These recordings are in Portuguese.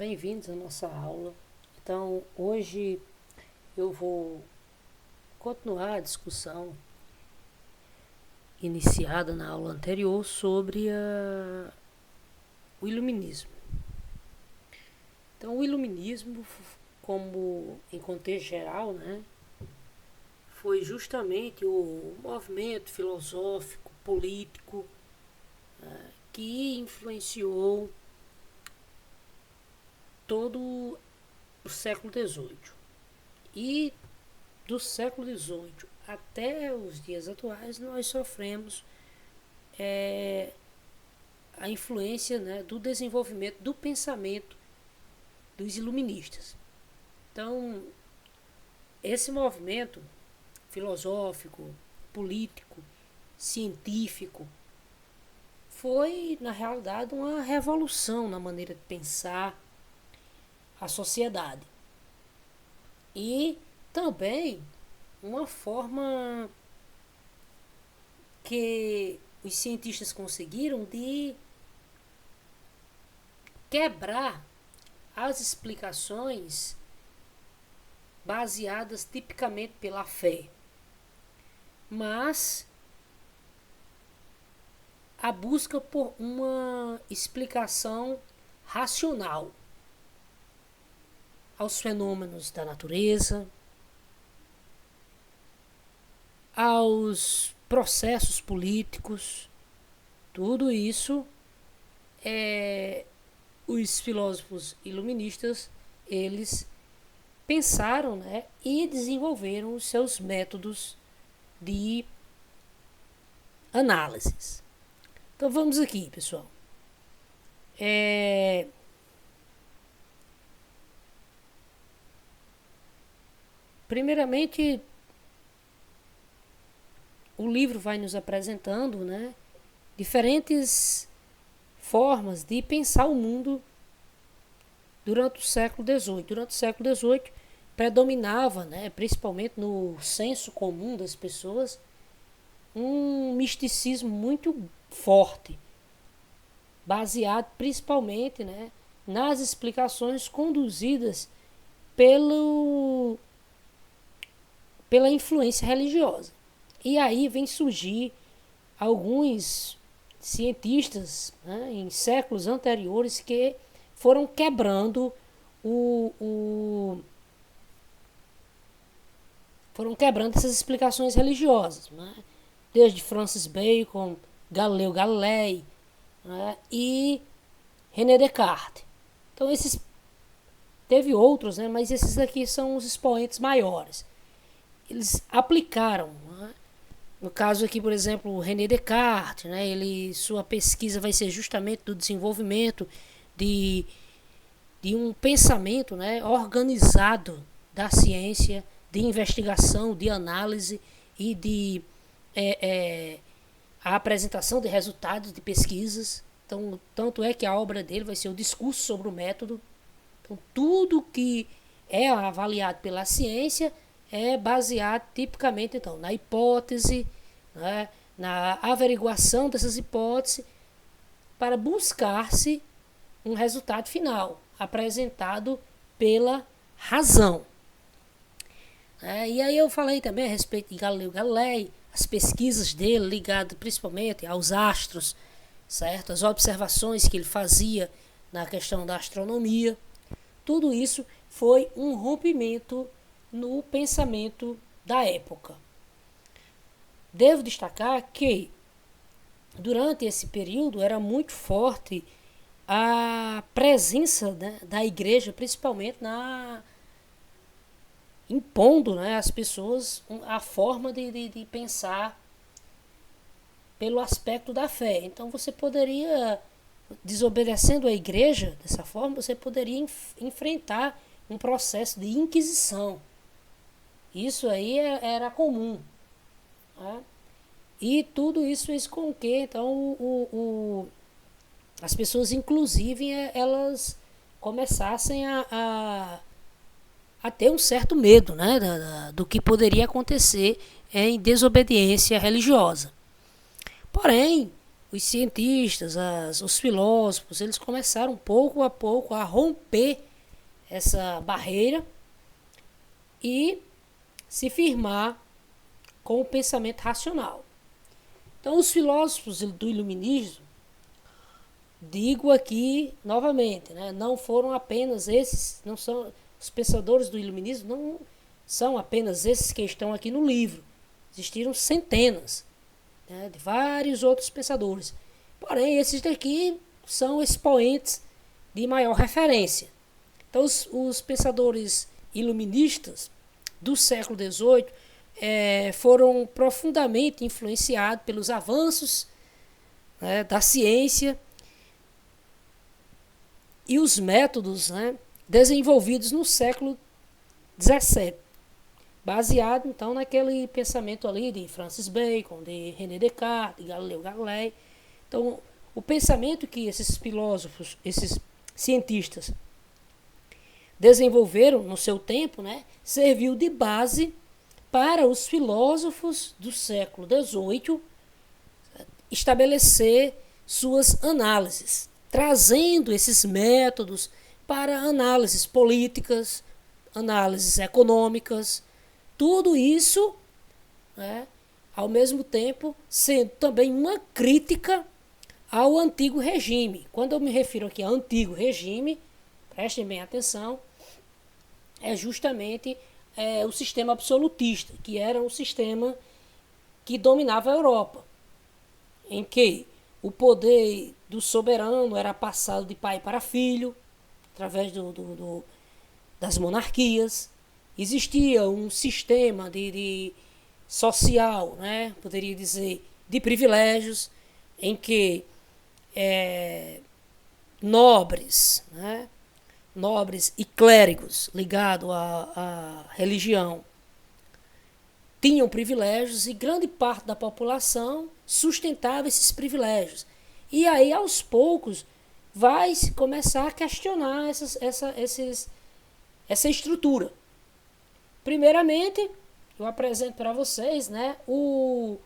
bem-vindos à nossa aula. Então, hoje eu vou continuar a discussão iniciada na aula anterior sobre o iluminismo. Então, o iluminismo, como em contexto geral, foi justamente o movimento filosófico, político, que influenciou todo o século XVIII. E do século XVIII até os dias atuais, nós sofremos a influência do desenvolvimento do pensamento dos iluministas. Então, esse movimento filosófico, político, científico, foi, na realidade, uma revolução na maneira de pensar a sociedade. E também uma forma que os cientistas conseguiram de quebrar as explicações baseadas tipicamente pela fé, mas a busca por uma explicação racional aos fenômenos da natureza, aos processos políticos. Tudo isso os filósofos iluministas, eles pensaram, e desenvolveram os seus métodos de análises. Então vamos aqui, pessoal. Primeiramente, o livro vai nos apresentando, diferentes formas de pensar o mundo durante o século XVIII. Durante o século XVIII, predominava, principalmente no senso comum das pessoas, um misticismo muito forte, baseado principalmente, nas explicações conduzidas pela influência religiosa. E aí vem surgir alguns cientistas, em séculos anteriores, que foram quebrando foram quebrando essas explicações religiosas, desde Francis Bacon, Galileu Galilei, e René Descartes. Então teve outros, mas esses aqui são os expoentes maiores. Eles aplicaram, no caso aqui, por exemplo, o René Descartes, sua pesquisa vai ser justamente do desenvolvimento de um pensamento, organizado da ciência, de investigação, de análise e de a apresentação de resultados de pesquisas. Então, tanto é que a obra dele vai ser o discurso sobre o método. Então, tudo que é avaliado pela ciência é baseado tipicamente na hipótese, na averiguação dessas hipóteses, para buscar-se um resultado final, apresentado pela razão. E aí eu falei também a respeito de Galileu Galilei, as pesquisas dele ligadas principalmente aos astros, certo? As observações que ele fazia na questão da astronomia. Tudo isso foi um rompimento no pensamento da época. Devo destacar que durante esse período era muito forte a presença da igreja, principalmente impondo às pessoas a forma de pensar pelo aspecto da fé. Então você poderia, desobedecendo a igreja dessa forma, você poderia enfrentar um processo de inquisição. Isso aí era comum. E tudo isso fez com que então as pessoas, inclusive, elas começassem a ter um certo medo, do que poderia acontecer em desobediência religiosa. Porém, os cientistas, os filósofos, eles começaram pouco a pouco a romper essa barreira e se firmar com o pensamento racional. Então, os filósofos do iluminismo, digo aqui novamente, né, não foram apenas esses, não são os pensadores do iluminismo, não são apenas esses que estão aqui no livro. Existiram centenas, né, de vários outros pensadores. Porém, esses daqui são expoentes de maior referência. Então, os pensadores iluministas do século XVIII foram profundamente influenciados pelos avanços, né, da ciência e os métodos, né, desenvolvidos no século XVII, baseado então naquele pensamento ali de Francis Bacon, de René Descartes, de Galileu Galilei. Então, o pensamento que esses filósofos, esses cientistas desenvolveram no seu tempo, né, serviu de base para os filósofos do século XVIII estabelecer suas análises, trazendo esses métodos para análises políticas, análises econômicas, tudo isso, né, ao mesmo tempo sendo também uma crítica ao antigo regime. Quando eu me refiro aqui ao antigo regime, prestem bem atenção, é justamente o sistema absolutista, que era um sistema que dominava a Europa, em que o poder do soberano era passado de pai para filho, através das monarquias. Existia um sistema de social, né, poderia dizer, de privilégios, em que nobres, né, nobres e clérigos ligados à religião tinham privilégios e grande parte da população sustentava esses privilégios. E aí, aos poucos, vai começar a questionar essa estrutura. Primeiramente, eu apresento para vocês, né, o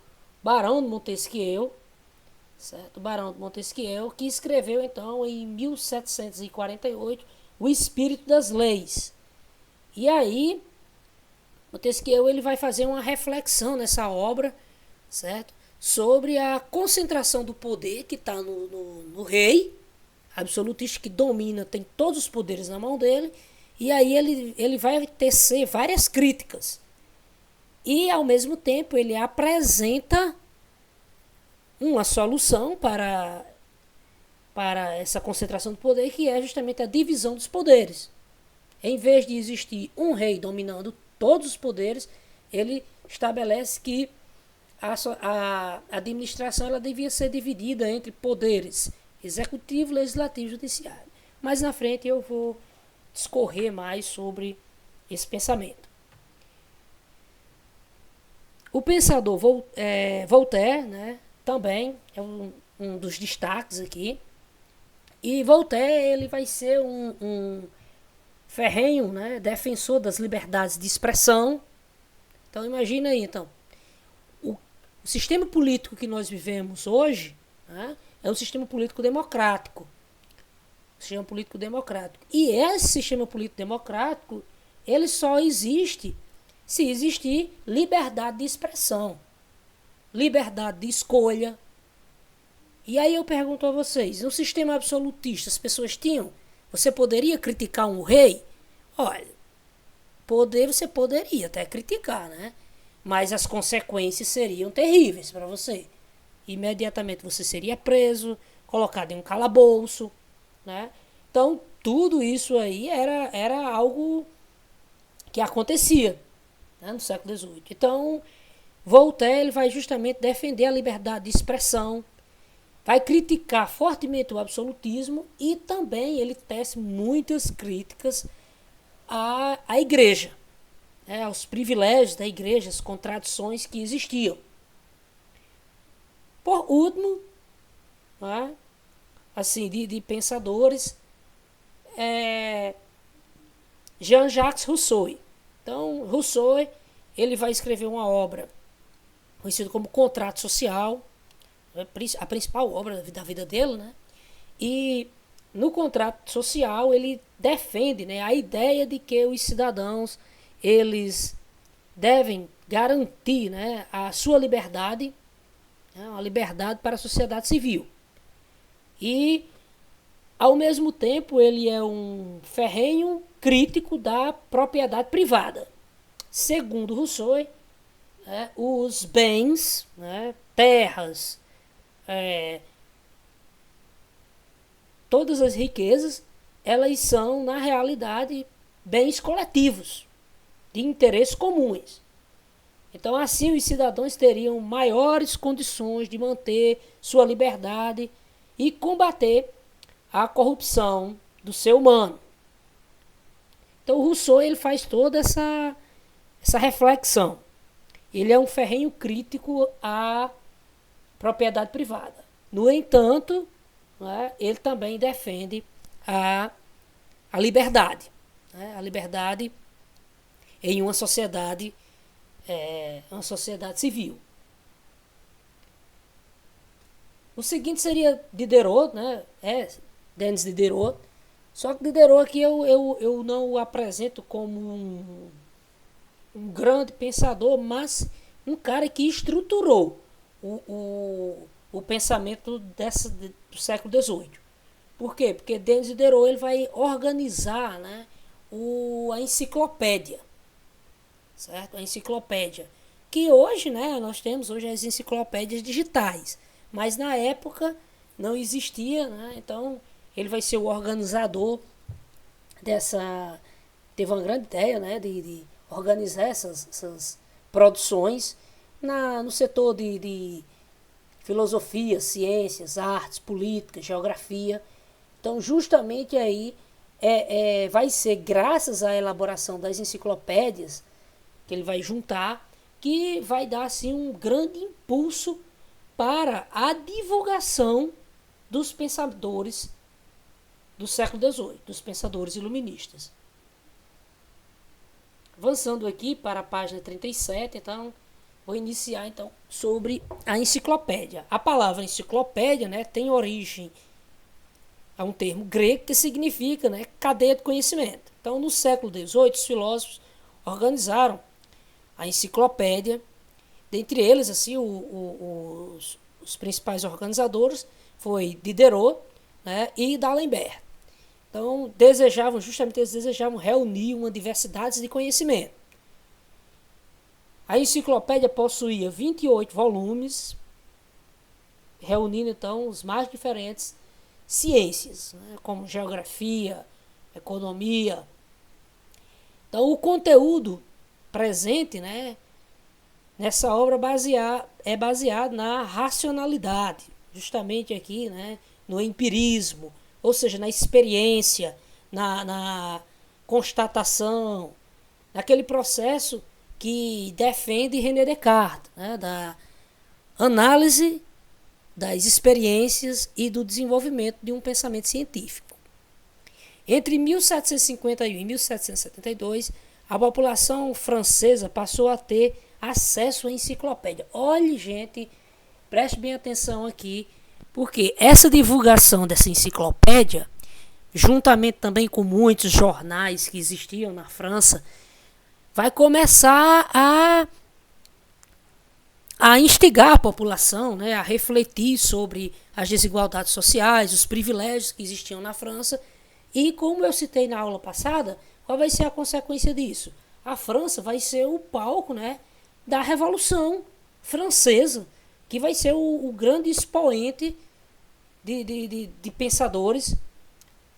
Barão de Montesquieu, certo? O Barão de Montesquieu, que escreveu então em 1748 O Espírito das Leis. E aí, Montesquieu ele vai fazer uma reflexão nessa obra, certo? Sobre a concentração do poder que está no rei, absolutista que domina, tem todos os poderes na mão dele, e aí ele vai tecer várias críticas. E, ao mesmo tempo, ele apresenta uma solução para essa concentração do poder, que é justamente a divisão dos poderes. Em vez de existir um rei dominando todos os poderes, ele estabelece que a administração ela devia ser dividida entre poderes executivo, legislativo e judiciário. Mais na frente eu vou discorrer mais sobre esse pensamento. O pensador Voltaire, né, também é um dos destaques aqui. E Voltaire ele vai ser um ferrenho, né, defensor das liberdades de expressão. Então imagina aí, então, o sistema político que nós vivemos hoje, né, é um sistema político democrático. Sistema político democrático. E esse sistema político democrático, ele só existe se existir liberdade de expressão, liberdade de escolha. E aí eu pergunto a vocês, no sistema absolutista as pessoas tinham? Você poderia criticar um rei? Olha, você poderia até criticar, né? Mas as consequências seriam terríveis para você. Imediatamente você seria preso, colocado em um calabouço, né? Então, tudo isso aí era algo que acontecia, né, no século XVIII. Então, Voltaire ele vai justamente defender a liberdade de expressão, vai criticar fortemente o absolutismo e também ele tece muitas críticas à igreja, né, aos privilégios da igreja, as contradições que existiam. Por último, né, assim, de pensadores, Jean-Jacques Rousseau. Então, Rousseau ele vai escrever uma obra conhecida como Contrato Social, a principal obra da vida dele, né? E no contrato social ele defende, né, a ideia de que os cidadãos eles devem garantir, né, a sua liberdade, né, uma liberdade para a sociedade civil. E, ao mesmo tempo, ele é um ferrenho crítico da propriedade privada. Segundo Rousseau, né, os bens, né, terras, todas as riquezas, elas são, na realidade, bens coletivos, de interesses comuns. Então, assim, os cidadãos teriam maiores condições de manter sua liberdade e combater a corrupção do ser humano. Então, o Rousseau ele faz toda essa reflexão. Ele é um ferrenho crítico à propriedade privada. No entanto, né, ele também defende a liberdade. Né, a liberdade em uma sociedade civil. O seguinte seria Diderot, né? Denis Diderot. Só que Diderot aqui eu não o apresento como um grande pensador, mas um cara que estruturou o pensamento do século XVIII. Por quê? Porque Denis Diderot ele vai organizar, né, a enciclopédia. Certo? A enciclopédia. Que hoje, né, nós temos hoje as enciclopédias digitais. Mas na época não existia, né? Então ele vai ser o organizador dessa. Teve uma grande ideia, né, de organizar essas produções no setor de filosofia, ciências, artes, política, geografia. Então, justamente aí vai ser graças à elaboração das enciclopédias que ele vai juntar, que vai dar assim um grande impulso para a divulgação dos pensadores do século XVIII, dos pensadores iluministas. Avançando aqui para a página 37, então, vou iniciar então sobre a enciclopédia. A palavra enciclopédia, né, tem origem a um termo grego que significa, né, cadeia de conhecimento. Então, no século XVIII, os filósofos organizaram a enciclopédia. Dentre eles, assim, os principais organizadores foi Diderot, né, e D'Alembert. Então, eles desejavam reunir uma diversidade de conhecimento. A enciclopédia possuía 28 volumes, reunindo, então, os mais diferentes ciências, né, como geografia, economia. Então, o conteúdo presente, né, nessa obra é baseado na racionalidade, justamente aqui, né, no empirismo, ou seja, na experiência, na constatação, naquele processo que defende René Descartes, né, da análise das experiências e do desenvolvimento de um pensamento científico. Entre 1751 e 1772, a população francesa passou a ter acesso à enciclopédia. Olhe, gente, preste bem atenção aqui, porque essa divulgação dessa enciclopédia, juntamente também com muitos jornais que existiam na França, vai começar a instigar a população, né, a refletir sobre as desigualdades sociais, os privilégios que existiam na França. E como eu citei na aula passada, qual vai ser a consequência disso? A França vai ser o palco, né, da Revolução Francesa, que vai ser o grande expoente de pensadores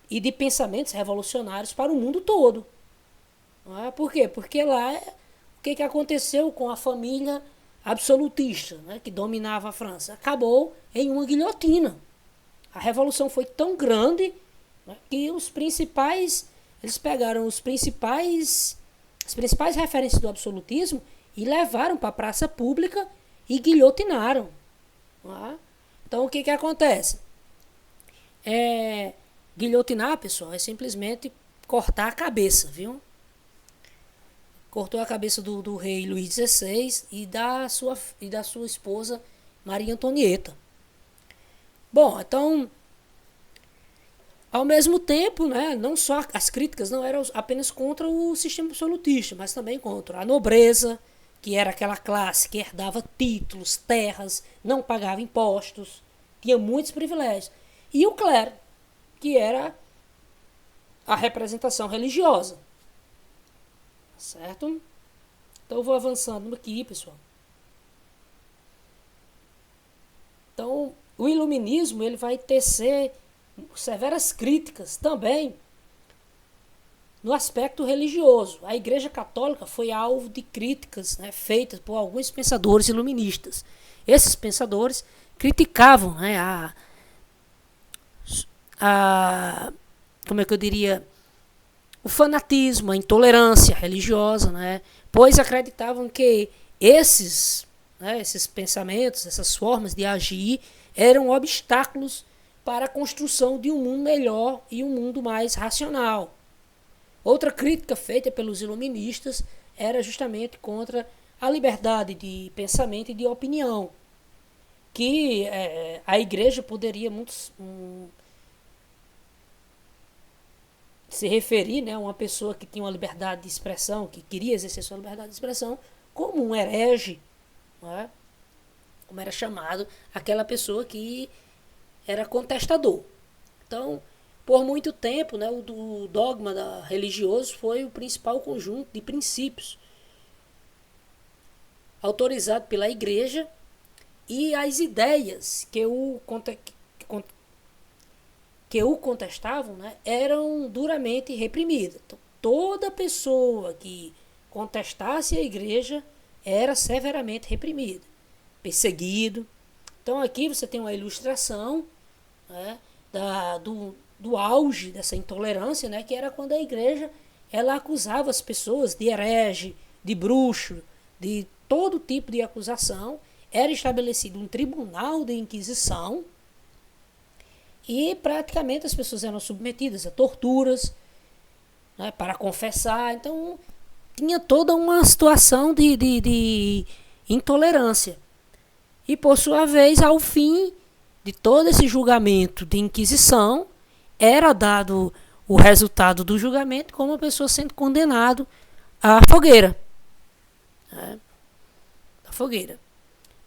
e de pensamentos revolucionários para o mundo todo. Não é? Por quê? Porque lá, o que aconteceu com a família absolutista, né, que dominava a França? Acabou em uma guilhotina. A Revolução foi tão grande, né, que eles pegaram as principais referências do absolutismo e levaram para a praça pública e guilhotinaram. Não é? Então, o que acontece? Guilhotinar, pessoal, é simplesmente cortar a cabeça, viu? Cortou a cabeça do rei Luís XVI e da sua esposa Maria Antonieta. Bom, então, ao mesmo tempo, né, não só as críticas não eram apenas contra o sistema absolutista, mas também contra a nobreza, que era aquela classe que herdava títulos, terras, não pagava impostos, tinha muitos privilégios. E o clero, que era a representação religiosa. Certo? Então eu vou avançando aqui, pessoal. Então, o iluminismo ele vai tecer severas críticas também no aspecto religioso. A Igreja Católica foi alvo de críticas, né, feitas por alguns pensadores iluministas. Esses pensadores criticavam, né, como é que eu diria, o fanatismo, a intolerância religiosa, né, pois acreditavam que esses pensamentos, essas formas de agir eram obstáculos para a construção de um mundo melhor e um mundo mais racional. Outra crítica feita pelos iluministas era justamente contra a liberdade de pensamento e de opinião, que a igreja poderia se referir, né, a uma pessoa que tinha uma liberdade de expressão, que queria exercer sua liberdade de expressão, como um herege, né, como era chamado aquela pessoa que era contestador. Então, por muito tempo, né, o dogma religioso foi o principal conjunto de princípios autorizado pela igreja, e as ideias que o contestavam, né, eram duramente reprimidas. Então, toda pessoa que contestasse a igreja era severamente reprimida, perseguido. Então aqui você tem uma ilustração, né, do auge dessa intolerância, né, que era quando a igreja ela acusava as pessoas de herege, de bruxo, de todo tipo de acusação. Era estabelecido um tribunal de inquisição e praticamente as pessoas eram submetidas a torturas, né, para confessar. Então tinha toda uma situação de intolerância. E por sua vez, ao fim de todo esse julgamento de inquisição, era dado o resultado do julgamento como a pessoa sendo condenado à fogueira. Né? À fogueira.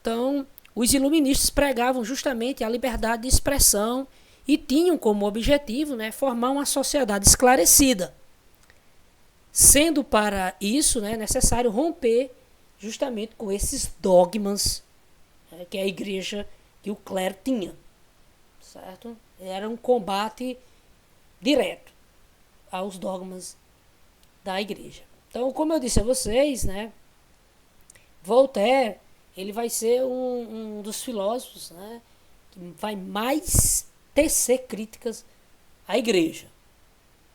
Então, os iluministas pregavam justamente a liberdade de expressão e tinham como objetivo, né, formar uma sociedade esclarecida. Sendo para isso, né, necessário romper justamente com esses dogmas, né, que a igreja, que o clero tinha. Certo? Era um combate direto aos dogmas da igreja. Então, como eu disse a vocês, né, Voltaire ele vai ser um dos filósofos, né, que vai mais tecer críticas à igreja.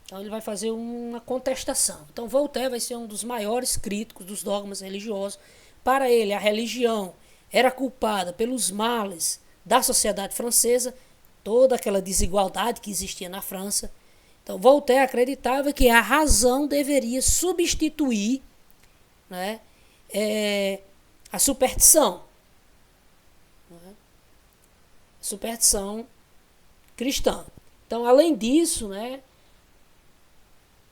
Então ele vai fazer uma contestação. Então Voltaire vai ser um dos maiores críticos dos dogmas religiosos. Para ele, a religião era culpada pelos males da sociedade francesa, toda aquela desigualdade que existia na França. Então Voltaire acreditava que a razão deveria substituir, né, a superstição. Né, superstição cristã. Então, além disso, né,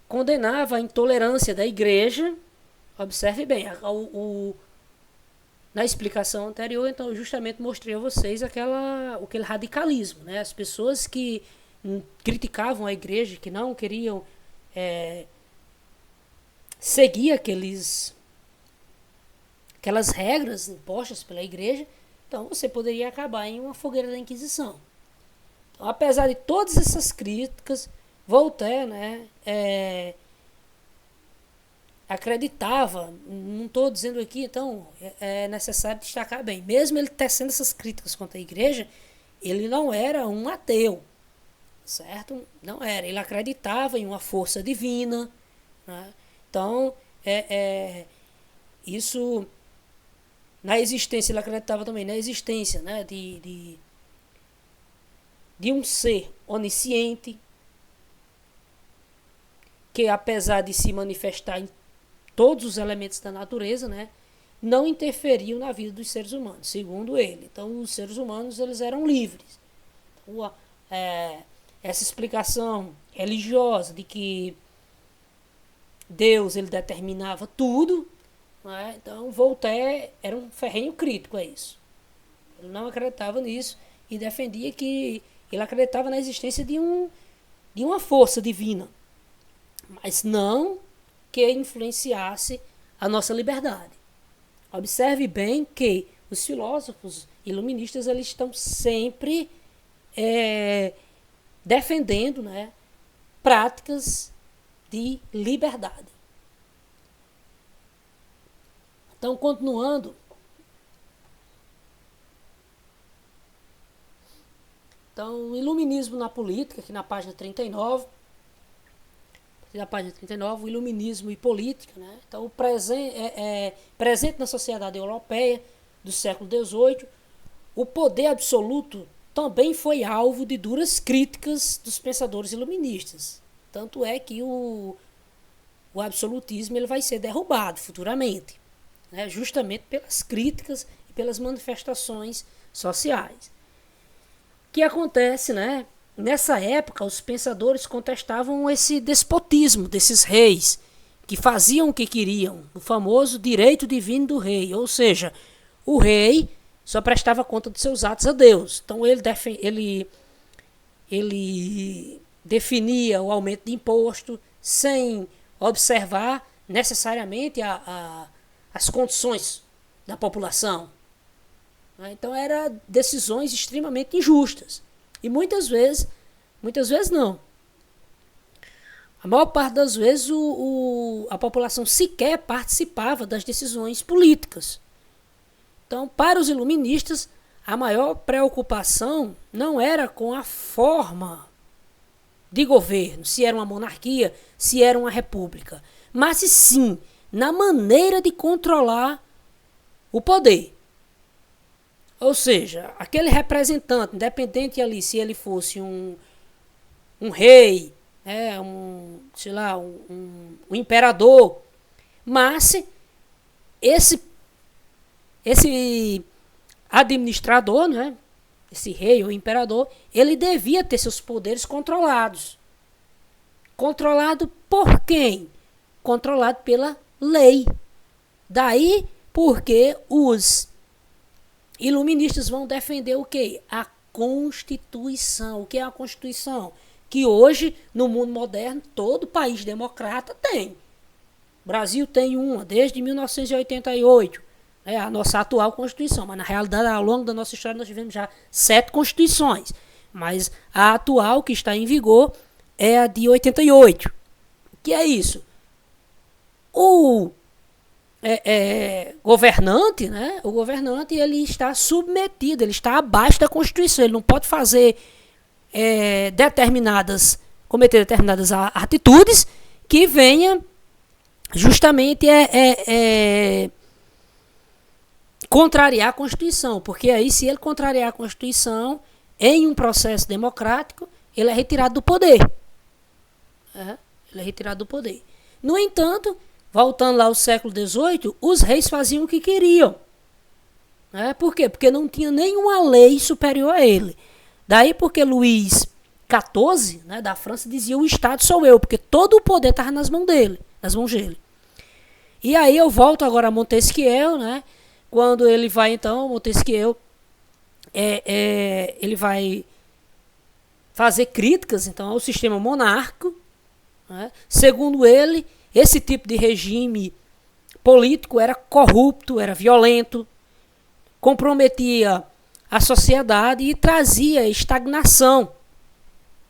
condenava a intolerância da igreja. Observe bem, na explicação anterior, então, eu justamente mostrei a vocês aquele radicalismo. Né? As pessoas que criticavam a igreja, que não queriam seguir aquelas regras impostas pela igreja, então você poderia acabar em uma fogueira da Inquisição. Então, apesar de todas essas críticas, Voltaire, né, acreditava, não estou dizendo aqui, então é necessário destacar bem, mesmo ele tecendo essas críticas contra a igreja, ele não era um ateu, certo? Não era, ele acreditava em uma força divina, né? Então, isso, na existência, ele acreditava também na existência, né, de um ser onisciente, que apesar de se manifestar em todos os elementos da natureza, né, não interferiam na vida dos seres humanos, segundo ele. Então, os seres humanos eles eram livres. essa explicação religiosa de que Deus ele determinava tudo, né? Então Voltaire era um ferrenho crítico a isso. Ele não acreditava nisso e defendia que ele acreditava na existência de uma força divina, mas não que influenciasse a nossa liberdade. Observe bem que os filósofos iluministas eles estão sempre defendendo, né, práticas de liberdade. Então, continuando, o iluminismo na política, aqui na página 39, o iluminismo e política, né? Então, o presente na sociedade europeia do século XVIII, o poder absoluto também foi alvo de duras críticas dos pensadores iluministas. Tanto é que o absolutismo ele vai ser derrubado futuramente, né? Justamente pelas críticas e pelas manifestações sociais. O que acontece, né? Nessa época, os pensadores contestavam esse despotismo desses reis, que faziam o que queriam, o famoso direito divino do rei, ou seja, o rei só prestava conta de seus atos a Deus. Então ele definia o aumento de imposto sem observar necessariamente as condições da população. Então eram decisões extremamente injustas. E muitas vezes não. A maior parte das vezes a população sequer participava das decisões políticas. Então, para os iluministas, a maior preocupação não era com a forma de governo, se era uma monarquia, se era uma república, mas sim na maneira de controlar o poder. Ou seja, aquele representante, independente ali se ele fosse um rei, um imperador, mas esse administrador, né, esse rei ou imperador, ele devia ter seus poderes controlados. Controlado por quem? Controlado pela lei. Daí porque os iluministas vão defender o quê? A Constituição. O que é a Constituição? Que hoje, no mundo moderno, todo país democrata tem. O Brasil tem uma, desde 1988. É a nossa atual Constituição. Mas, na realidade, ao longo da nossa história, nós tivemos já 7 Constituições. Mas a atual, que está em vigor, é a de 88. O que é isso? O governante, né? O governante ele está submetido, ele está abaixo da Constituição, ele não pode cometer determinadas atitudes que venha justamente contrariar a Constituição, porque aí se ele contrariar a Constituição em um processo democrático, ele é retirado do poder. Ele é retirado do poder. No entanto, voltando lá ao século XVIII, os reis faziam o que queriam. Por quê? Porque não tinha nenhuma lei superior a ele. Daí porque Luís XIV, né, da França, dizia: o Estado sou eu, porque todo o poder estava nas mãos dele. E aí eu volto agora a Montesquieu, né, quando ele vai, então, Montesquieu, ele vai fazer críticas, então, ao sistema monárquico, né? Segundo ele, esse tipo de regime político era corrupto, era violento, comprometia a sociedade e trazia estagnação,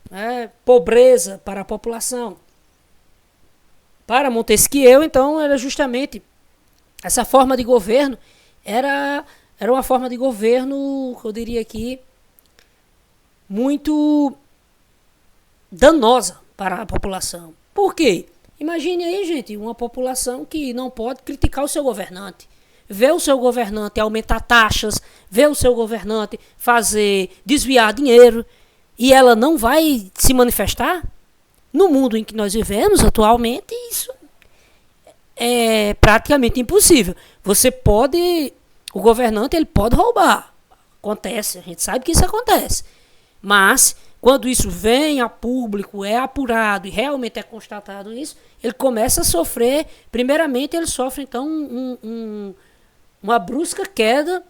né? Pobreza para a população. Para Montesquieu, então, era justamente essa forma de governo, era uma forma de governo, eu diria aqui, muito danosa para a população. Por quê? Imagine aí, gente, uma população que não pode criticar o seu governante. Ver o seu governante aumentar taxas, ver o seu governante desviar dinheiro, e ela não vai se manifestar? No mundo em que nós vivemos atualmente, isso é praticamente impossível. O governante ele pode roubar. Acontece, a gente sabe que isso acontece. Mas, quando isso vem a público, é apurado e realmente é constatado isso, ele começa a sofrer, primeiramente ele sofre então uma brusca queda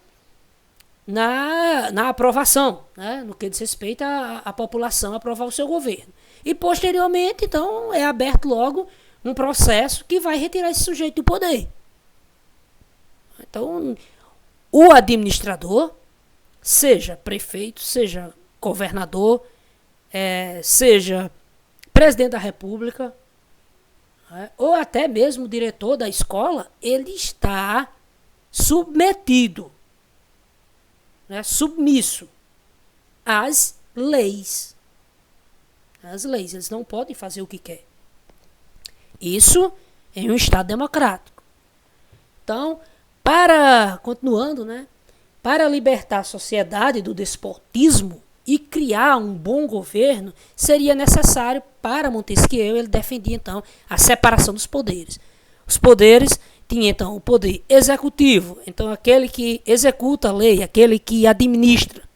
na aprovação, né? No que diz respeito à população aprovar o seu governo. E posteriormente, então, é aberto logo um processo que vai retirar esse sujeito do poder. Então, o administrador, seja prefeito, seja governador, seja presidente da República, ou até mesmo o diretor da escola, ele está submetido, submisso às leis. As leis, eles não podem fazer o que quer. Isso em um Estado democrático. Então, continuando, para libertar a sociedade do despotismo e criar um bom governo, seria necessário, para Montesquieu, ele defendia então a separação dos poderes. Os poderes tinham então o poder executivo, então aquele que executa a lei, aquele que administra,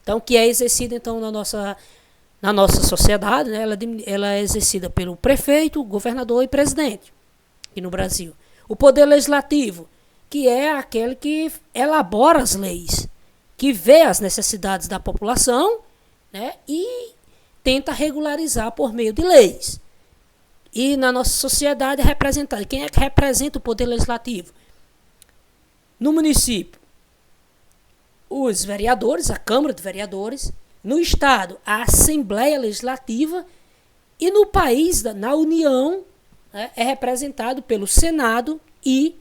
então que é exercido então na nossa sociedade, ela é exercida pelo prefeito, governador e presidente, aqui no Brasil. O poder legislativo, que é aquele que elabora as leis, que vê as necessidades da população, e tenta regularizar por meio de leis. E na nossa sociedade é representada. Quem é que representa o poder legislativo? No município, os vereadores, a Câmara de Vereadores. No Estado, a Assembleia Legislativa. E no país, na União, é representado pelo Senado e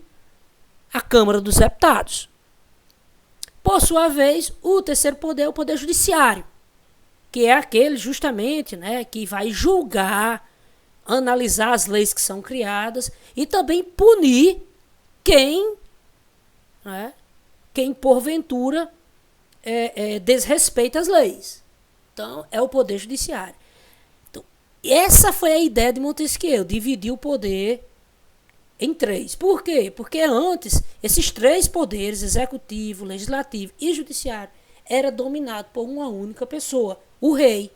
a Câmara dos Deputados. Por sua vez, o terceiro poder é o Poder Judiciário, que é aquele justamente que vai julgar, analisar as leis que são criadas e também punir quem porventura desrespeita as leis. Então, é o Poder Judiciário. Então, essa foi a ideia de Montesquieu, dividir o poder em três. Por quê? Porque antes, esses três poderes, executivo, legislativo e judiciário, era dominado por uma única pessoa, o rei.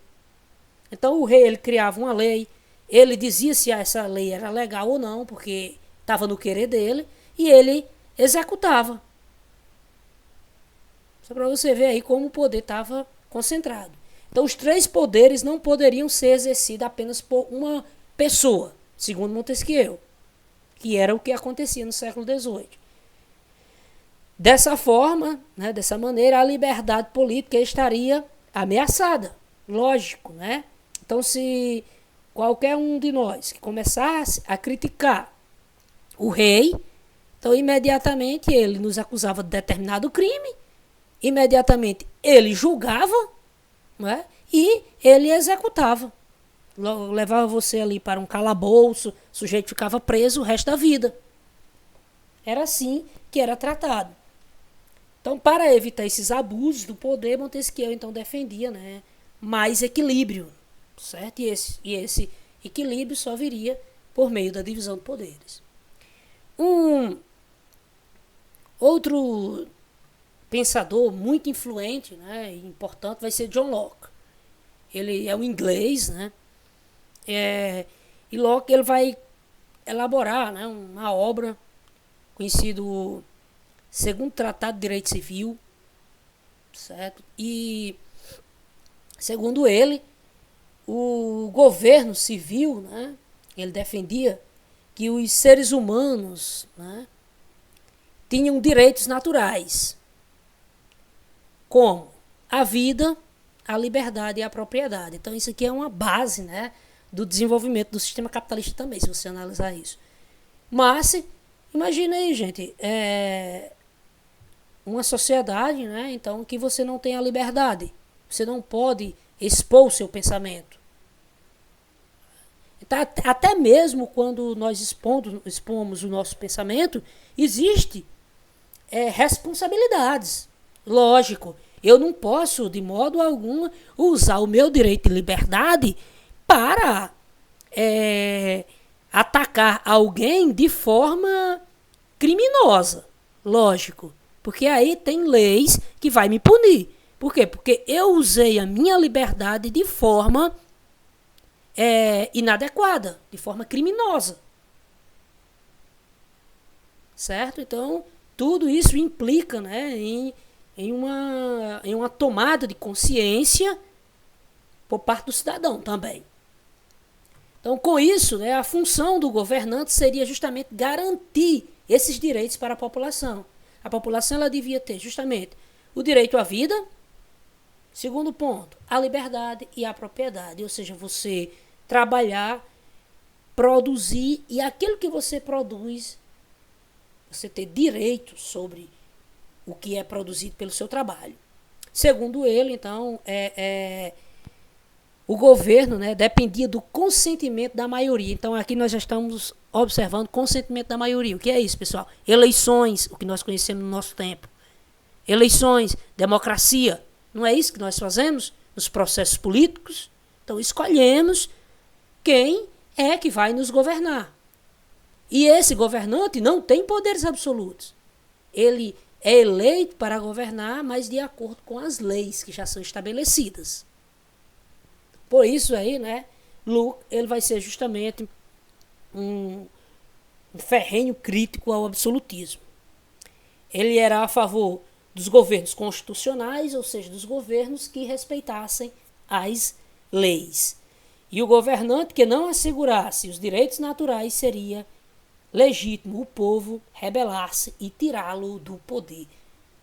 Então, o rei ele criava uma lei, ele dizia se essa lei era legal ou não, porque estava no querer dele, e ele executava. Só para você ver aí como o poder estava concentrado. Então, os três poderes não poderiam ser exercidos apenas por uma pessoa, segundo Montesquieu, que era o que acontecia no século XVIII. Dessa forma, dessa maneira, a liberdade política estaria ameaçada. Lógico, Então, se qualquer um de nós que começasse a criticar o rei, então imediatamente ele nos acusava de determinado crime, imediatamente ele julgava, e ele executava. Levava você ali para um calabouço, o sujeito ficava preso o resto da vida. Era assim que era tratado. Então, para evitar esses abusos do poder, Montesquieu então defendia mais equilíbrio, certo? E esse equilíbrio só viria por meio da divisão de poderes. Um outro pensador muito influente, e importante vai ser John Locke. Ele é um inglês, e Locke ele vai elaborar uma obra conhecido segundo Tratado de Direito Civil, certo? E segundo ele, o governo civil, ele defendia que os seres humanos tinham direitos naturais, como a vida, a liberdade e a propriedade. Então isso aqui é uma base do desenvolvimento do sistema capitalista também, se você analisar isso. Mas, imagina aí, gente, uma sociedade, então, que você não tem a liberdade. Você não pode expor o seu pensamento. Então, até mesmo quando nós expomos o nosso pensamento, existe responsabilidades. Lógico, eu não posso, de modo algum, usar o meu direito de liberdade para atacar alguém de forma criminosa. Lógico, porque aí tem leis que vai me punir. Por quê? Porque eu usei a minha liberdade de forma inadequada, de forma criminosa. Certo? Então, tudo isso implica, né, em uma tomada de consciência por parte do cidadão também. Então, com isso, né, a função do governante seria justamente garantir esses direitos para a população. A população ela devia ter justamente o direito à vida, segundo ponto, a liberdade e a propriedade, ou seja, você trabalhar, produzir e aquilo que você produz, você ter direito sobre o que é produzido pelo seu trabalho. Segundo ele, então, o governo, né, dependia do consentimento da maioria. Então, aqui nós já estamos observando consentimento da maioria. O que é isso, pessoal? Eleições, o que nós conhecemos no nosso tempo. Eleições, democracia. Não é isso que nós fazemos nos processos políticos? Então, escolhemos quem é que vai nos governar. E esse governante não tem poderes absolutos. Ele é eleito para governar, mas de acordo com as leis que já são estabelecidas. Por isso aí, né, Luke, ele vai ser justamente um ferrenho crítico ao absolutismo. Ele era a favor dos governos constitucionais, ou seja, dos governos que respeitassem as leis. E o governante que não assegurasse os direitos naturais seria legítimo o povo rebelar-se e tirá-lo do poder.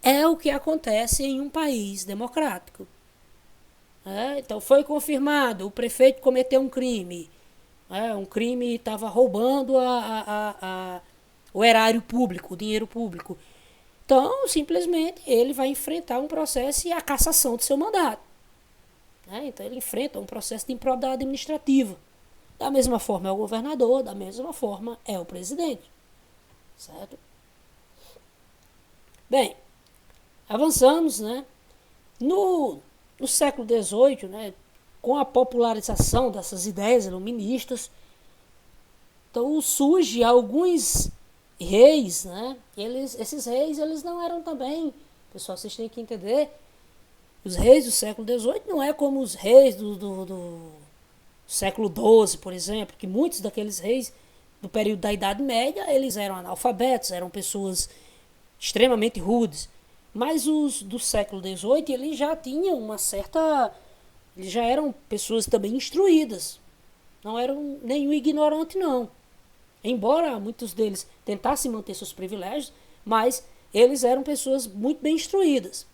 É o que acontece em um país democrático. Então foi confirmado, o prefeito cometeu um crime. Um crime, estava roubando o erário público, o dinheiro público. Então, simplesmente, ele vai enfrentar um processo e a cassação do seu mandato. Então, ele enfrenta um processo de improbidade administrativa. Da mesma forma é o governador, da mesma forma é o presidente. Certo? Bem, avançamos, né? No século XVIII, né, com a popularização dessas ideias iluministas, então surge alguns reis, né? Esses reis eles não eram também, pessoal, vocês têm que entender, os reis do século XVIII não é como os reis do século XII, por exemplo, que muitos daqueles reis do período da Idade Média, eles eram analfabetos, eram pessoas extremamente rudes. Mas os do século XVIII, eles já tinham uma certa... Eles já eram pessoas também instruídas. Não eram nenhum ignorante, não. Embora muitos deles tentassem manter seus privilégios, mas eles eram pessoas muito bem instruídas.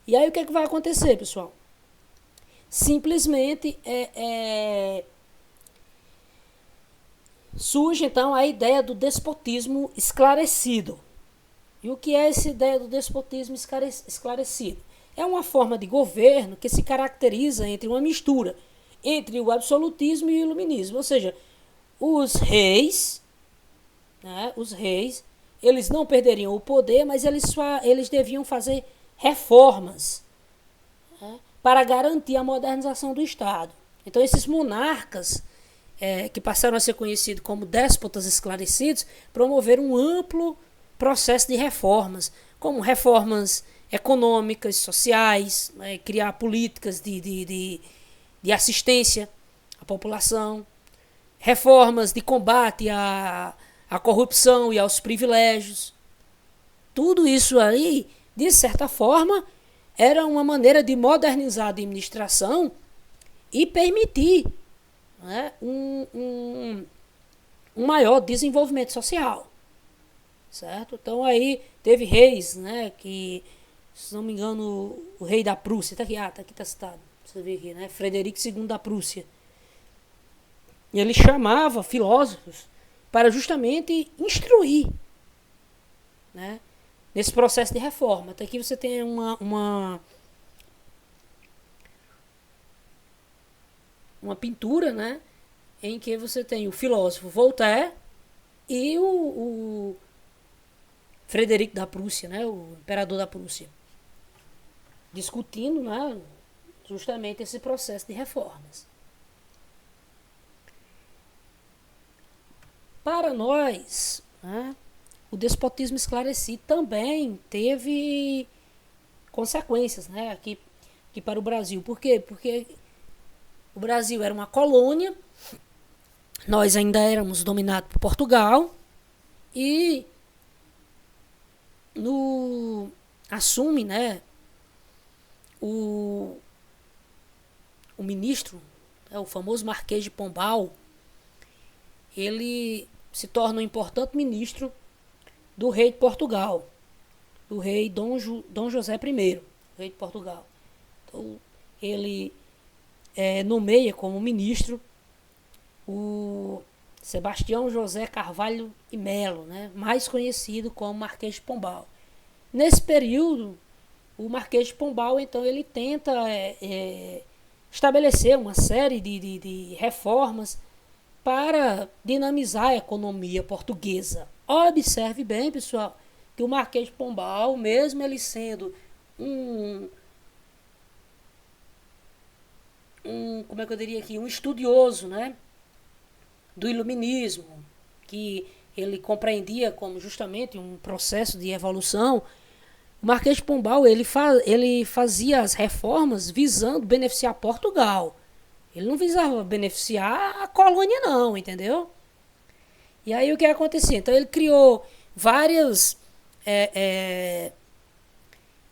E aí o que é que vai acontecer, pessoal? Simplesmente surge então a ideia do despotismo esclarecido. E o que é essa ideia do despotismo esclarecido? É uma forma de governo que se caracteriza entre uma mistura entre o absolutismo e o iluminismo. Ou seja, os reis, eles não perderiam o poder, mas eles deviam fazer reformas, né, para garantir a modernização do Estado. Então, esses monarcas, que passaram a ser conhecidos como déspotas esclarecidos, promoveram um amplo processo de reformas, como reformas econômicas, sociais, né, criar políticas de assistência à população, reformas de combate à corrupção e aos privilégios. Tudo isso aí, de certa forma, era uma maneira de modernizar a administração e permitir, né, um maior desenvolvimento social. Certo? Então aí teve reis, né, que, se não me engano, o rei da Prússia, tá aqui tá citado, você vê aqui, né, Frederico II da Prússia. E ele chamava filósofos para justamente instruir, né, nesse processo de reforma. Até aqui você tem uma pintura, né, em que você tem o filósofo Voltaire e o Frederico da Prússia, né, o imperador da Prússia, discutindo, né, justamente esse processo de reformas. Para nós, né, o despotismo esclarecido também teve consequências, né? Aqui aqui para o Brasil. Por quê? Porque o Brasil era uma colônia, nós ainda éramos dominados por Portugal e assume, né, o ministro, o famoso Marquês de Pombal. Ele se torna um importante ministro do rei de Portugal, do rei Dom José I, rei de Portugal. Então, ele nomeia como ministro o Sebastião José Carvalho e Melo, né, mais conhecido como Marquês de Pombal. Nesse período, o Marquês de Pombal, então, ele tenta estabelecer uma série de reformas para dinamizar a economia portuguesa. Observe bem, pessoal, que o Marquês de Pombal, mesmo ele sendo como é que eu diria aqui, um estudioso, né, do iluminismo, que ele compreendia como justamente um processo de evolução, o Marquês de Pombal ele fazia as reformas visando beneficiar Portugal. Ele não visava beneficiar a colônia não, entendeu? E aí o que acontecia? Então ele criou várias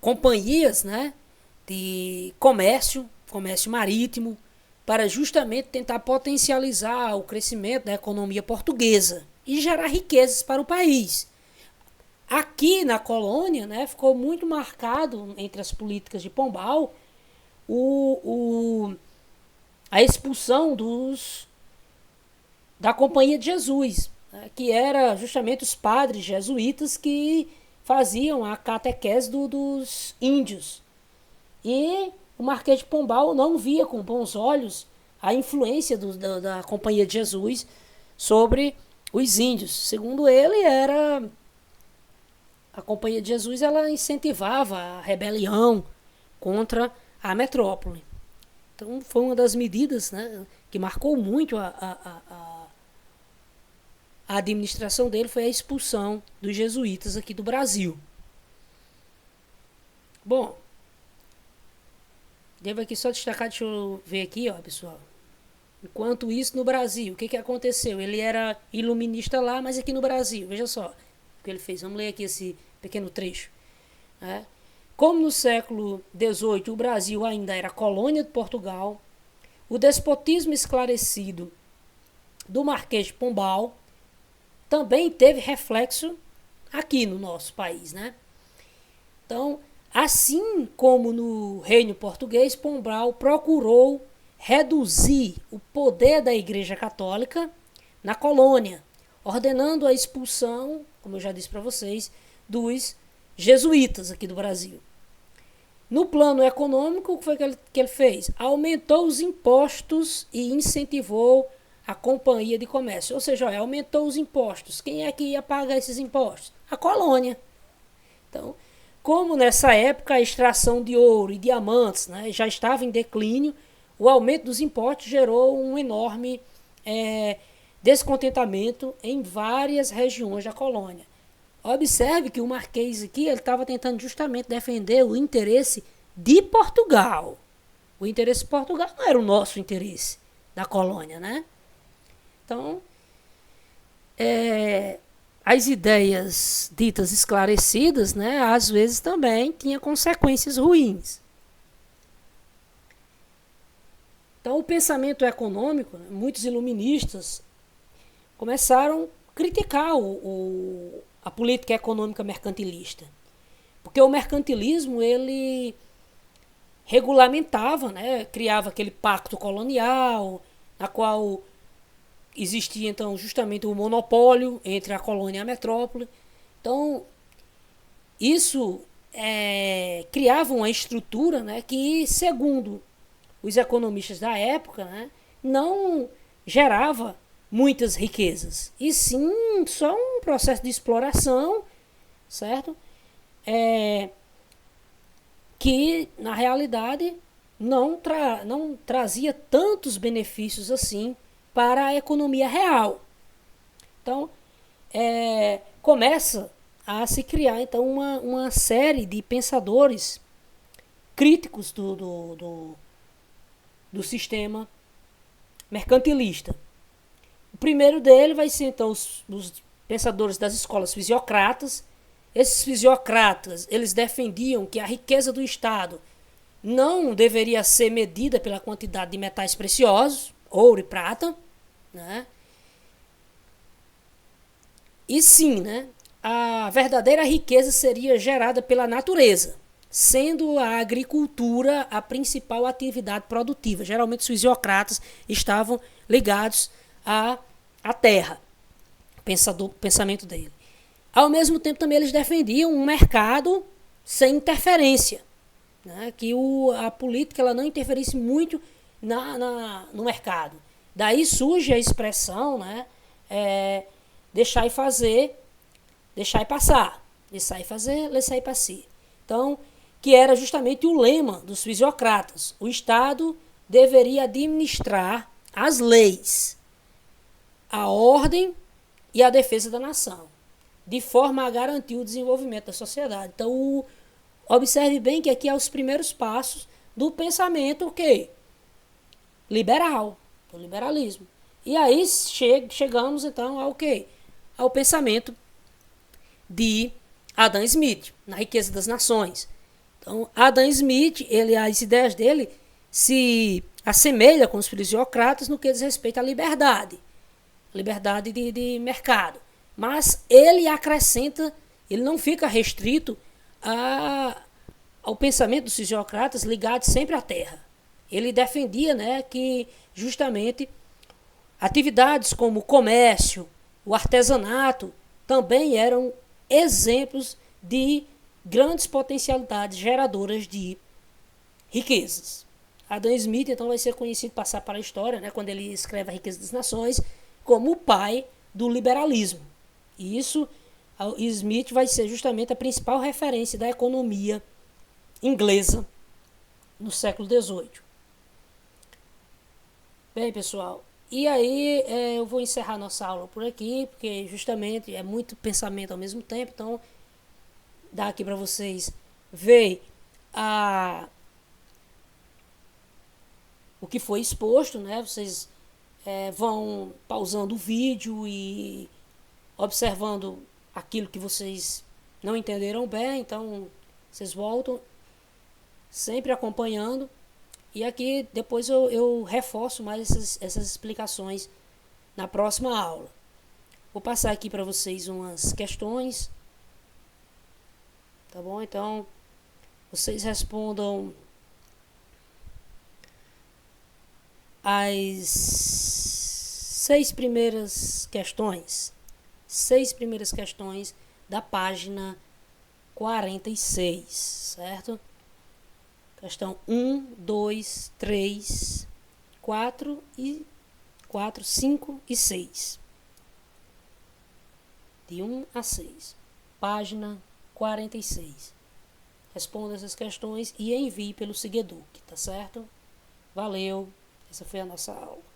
companhias, né, de comércio marítimo, para justamente tentar potencializar o crescimento da economia portuguesa e gerar riquezas para o país. Aqui na colônia, né, ficou muito marcado entre as políticas de Pombal a expulsão da Companhia de Jesus, né, que era justamente os padres jesuítas que faziam a catequese dos índios. E o Marquês de Pombal não via com bons olhos a influência da Companhia de Jesus sobre os índios. Segundo ele, a Companhia de Jesus ela incentivava a rebelião contra a metrópole. Então foi uma das medidas, né, que marcou muito a administração dele, foi a expulsão dos jesuítas aqui do Brasil. Bom, devo aqui só destacar, deixa eu ver aqui, ó, pessoal. Enquanto isso, no Brasil, o que aconteceu? Ele era iluminista lá, mas aqui no Brasil, veja só o que ele fez. Vamos ler aqui esse pequeno trecho. Né? Como no século XVIII o Brasil ainda era colônia de Portugal, o despotismo esclarecido do Marquês de Pombal também teve reflexo aqui no nosso país, né? Então, assim como no reino português, Pombal procurou reduzir o poder da Igreja Católica na colônia, ordenando a expulsão, como eu já disse para vocês, dos jesuítas aqui do Brasil. No plano econômico, o que foi que ele fez? Aumentou os impostos e incentivou a companhia de comércio. Ou seja, aumentou os impostos. Quem é que ia pagar esses impostos? A colônia. Então, como nessa época a extração de ouro e diamantes, né, já estava em declínio, o aumento dos impostos gerou um enorme descontentamento em várias regiões da colônia. Observe que o Marquês aqui estava tentando justamente defender o interesse de Portugal. O interesse de Portugal não era o nosso interesse da colônia, né? Então, as ideias ditas esclarecidas, né, às vezes também tinham consequências ruins. Então, o pensamento econômico, né, muitos iluministas começaram a criticar a política econômica mercantilista. Porque o mercantilismo, ele regulamentava, né, criava aquele pacto colonial, na qual existia, então, justamente o monopólio entre a colônia e a metrópole. Então, isso criava uma estrutura, né, que, segundo os economistas da época, né, não gerava muitas riquezas, e sim só um processo de exploração, certo? Que, na realidade, não trazia tantos benefícios assim para a economia real. Então, começa a se criar então uma série de pensadores críticos do sistema mercantilista. O primeiro dele vai ser, então, os pensadores das escolas fisiocratas. Esses fisiocratas, eles defendiam que a riqueza do Estado não deveria ser medida pela quantidade de metais preciosos, ouro e prata, né? E sim, né, a verdadeira riqueza seria gerada pela natureza, sendo a agricultura a principal atividade produtiva. Geralmente os fisiocratas estavam ligados à terra, pensamento dele. Ao mesmo tempo também eles defendiam um mercado sem interferência, né, que a política ela não interferisse muito no mercado. Daí surge a expressão, né, deixar e fazer, deixar e passar. Deixar e fazer, deixar e passar. Então, que era justamente o lema dos fisiocratas. O Estado deveria administrar as leis, a ordem e a defesa da nação, de forma a garantir o desenvolvimento da sociedade. Então, observe bem que aqui é os primeiros passos do pensamento liberal, do liberalismo. E aí chegamos então ao ao pensamento de Adam Smith, na Riqueza das Nações. Então, Adam Smith, as ideias dele se assemelham com os fisiocratas no que diz respeito à liberdade de mercado. Mas ele acrescenta, ele não fica restrito ao pensamento dos fisiocratas ligado sempre à terra. Ele defendia, né, que justamente atividades como o comércio, o artesanato, também eram exemplos de grandes potencialidades geradoras de riquezas. Adam Smith, então, vai ser conhecido, passar para a história, né, quando ele escreve A Riqueza das Nações, como o pai do liberalismo. E isso, Smith vai ser justamente a principal referência da economia inglesa no século XVIII. Bem, pessoal, e aí eu vou encerrar nossa aula por aqui, porque justamente é muito pensamento ao mesmo tempo, então dá aqui para vocês ver o que foi exposto, né? Vocês vão pausando o vídeo e observando aquilo que vocês não entenderam bem, então vocês voltam sempre acompanhando. E aqui depois eu reforço mais essas explicações na próxima aula. Vou passar aqui para vocês umas questões. Tá bom? Então, vocês respondam as 6 primeiras questões. 6 primeiras questões da página 46, certo? Questão 1, 2, 3, 4, 5 e 6. De 1 a 6. Página 46. Responda essas questões e envie pelo Segueduc, tá certo? Valeu, essa foi a nossa aula.